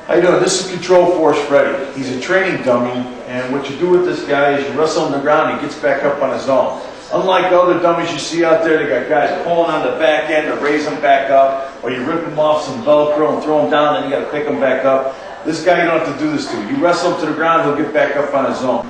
How you doing? This is Control Force Freddy. He's a training dummy, and what you do with this guy is you wrestle him on the ground and he gets back up on his own. Unlike the other dummies you see out there, they got guys pulling on the back end to raise them back up, or you rip him off some Velcro and throw him down, then you got to pick him back up. This guy, you don't have to do this to. You wrestle him to the ground, he'll get back up on his own.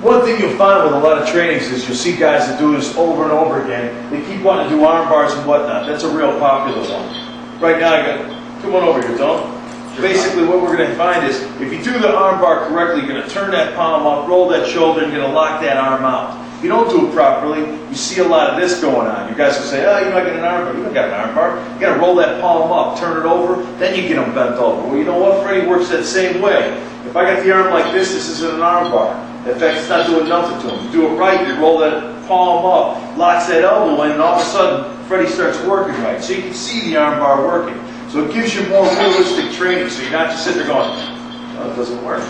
One thing you'll find with a lot of trainings is you'll see guys that do this over and over again. They keep wanting to do arm bars and whatnot. That's a real popular one. Right now, I got, come on over here, Tom. Basically, what we're going to find is, if you do the arm bar correctly, you're going to turn that palm up, roll that shoulder, and you're going to lock that arm out. If you don't do it properly, you see a lot of this going on. You guys will say, oh, I got an arm bar. You don't got an arm bar. You got to roll that palm up, turn it over, then you get them bent over. Well, you know what? Freddy works that same way. If I got the arm like this isn't an arm bar. In fact, it's not doing nothing to him. You do it right, you roll that palm up, locks that elbow in, and all of a sudden, Freddy starts working right. So you can see the arm bar working. So it gives you more realistic training, so you're not just sitting there going, oh, it doesn't work.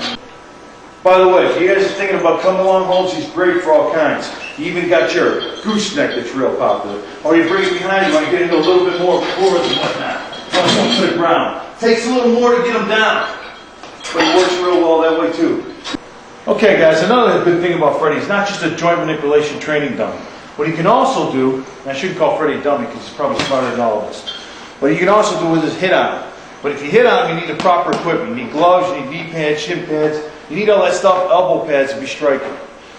By the way, if you guys are thinking about come along holds, he's great for all kinds. You even got your gooseneck that's real popular. Or you bring it behind you, want to get into a little bit more forward and whatnot. Push him to the ground. Takes a little more to get him down, but it works real well that way too. Okay guys, another good thing about Freddy is not just a joint manipulation training dummy. What he can also do, and I shouldn't call Freddy a dummy because he's probably smarter than all of us. What you can also do with is hit on him. But if you hit on him, you need the proper equipment. You need gloves, you need knee pads, shin pads. You need all that stuff, elbow pads to be striking.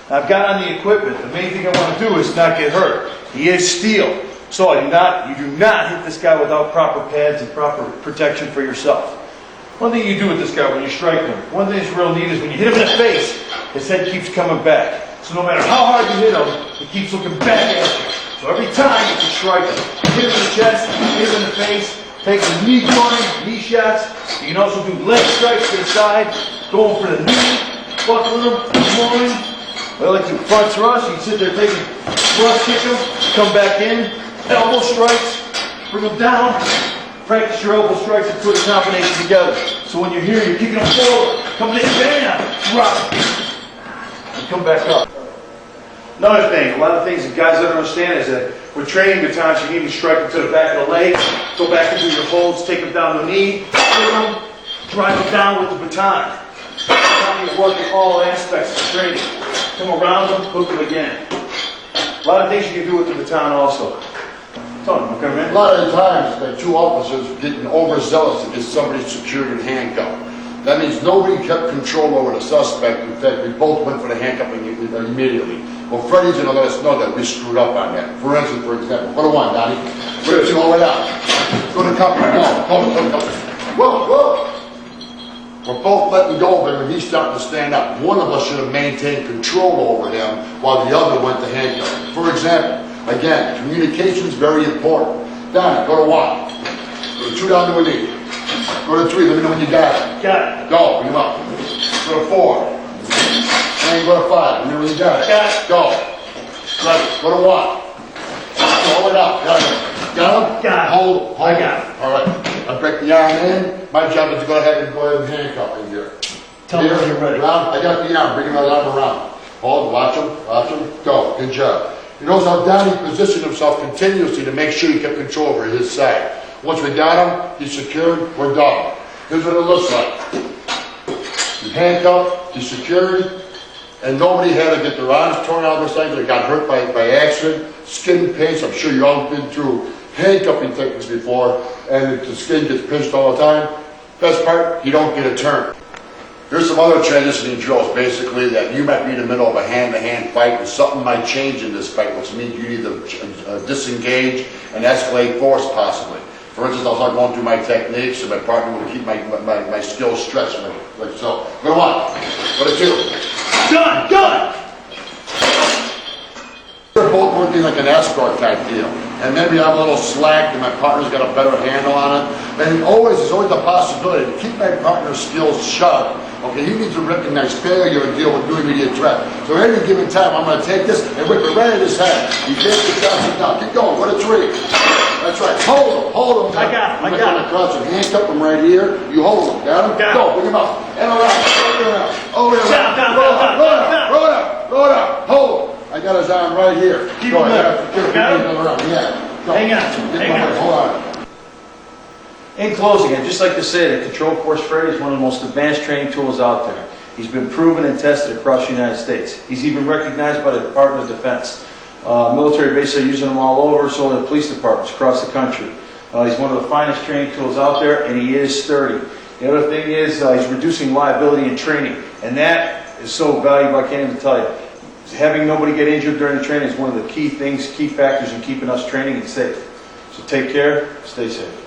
I've got on the equipment. The main thing I want to do is not get hurt. He is steel. So you do not hit this guy without proper pads and proper protection for yourself. One thing you do with this guy when you strike him, one thing that's real neat is when you hit him in the face, his head keeps coming back. So no matter how hard you hit him, he keeps looking back at you. So every time you can strike him, hit him in the chest, hit him in the face, take some knee corners, knee shots. You can also do leg strikes to the side, going for the knee, buckling him, throwing. I like to front thrust. You can sit there taking thrust, kick him, come back in, elbow strikes, bring him down. Practice your elbow strikes and put a combination together. So when you're here, you're kicking them forward, coming in, bam, drop, and come back up. Another thing, a lot of things that guys don't understand is that with training at times, you can even strike them to the back of the leg, go back and do your holds, take them down the knee, hit them, drive them down with the baton. Now you're working all aspects of training. Come around them, hook them again. A lot of things you can do with the baton also. Tony, okay, man? A lot of the times, the two officers getting overzealous to get somebody secured and handcuffed. That means nobody kept control over the suspect. In fact, we both went for the handcuffing immediately. Well, Freddy's going to let us know that we screwed up on that. For instance, for example, go to one, Donnie. Go to all the way out. Go to company. No. Whoa. We're both letting go of him, and he's starting to stand up. One of us should have maintained control over him while the other went to handcuff him. For example, again, communication is very important. Donnie, go to one. Go to two down to a knee. Go to three, let me know when you got it. Got it. Go, bring him up. Go to four. And go to five, let me know when you got it. Got it. Go. Go to one. Hold it up. Got it. Got him? Got it. Hold. I got it. All right. I break the arm in. My job is to go ahead and handcuff him here. Tell me when you're ready. Around. I got the arm. Bring him arm around. Hold. Watch him. Go. Good job. He knows how Donnie positioned himself continuously to make sure he kept control over his side. Once we got him, he's secured, we're done. Here's what it looks like. He's handcuffed, he's secured, and nobody had to get their arms torn out of their sides. They got hurt by accident. Skin pains, I'm sure you all been through handcuffing techniques before, and the skin gets pinched all the time. Best part, you don't get a turn. Here's some other transitioning drills, basically, that you might be in the middle of a hand-to-hand fight, and something might change in this fight, which means you need to disengage and escalate force, possibly. For instance, I'll start going through my techniques, and my partner will keep my skills stretched, like so. Go to one. Go to two. Done! We're both working like an escort type deal. And maybe I'm a little slack and my partner's got a better handle on it. And there's always the possibility to keep my partner's skills sharp. Okay, he needs to recognize failure and deal with new immediate threat. So at any given time, I'm going to take this and whip it right at his head. He can't get down, sit down. Keep going. Go to three. That's right. Hold him. I got him. Across him. Handcuff him right here. You hold him. Got him? Go. Bring him up. And around. Over here. Down. Roll it up. Hold him. I got his arm right here. Keep him there. Got him? Yeah. Go. Hang on. Hold on. In closing, I'd just like to say that Control Force Freddy is one of the most advanced training tools out there. He's been proven and tested across the United States. He's even recognized by the Department of Defense. Military bases are using them all over, so are the police departments across the country. He's one of the finest training tools out there, and he is sturdy. The other thing is he's reducing liability in training, and that is so valuable I can't even tell you. Having nobody get injured during the training is one of the key things, key factors in keeping us training and safe. So take care, stay safe.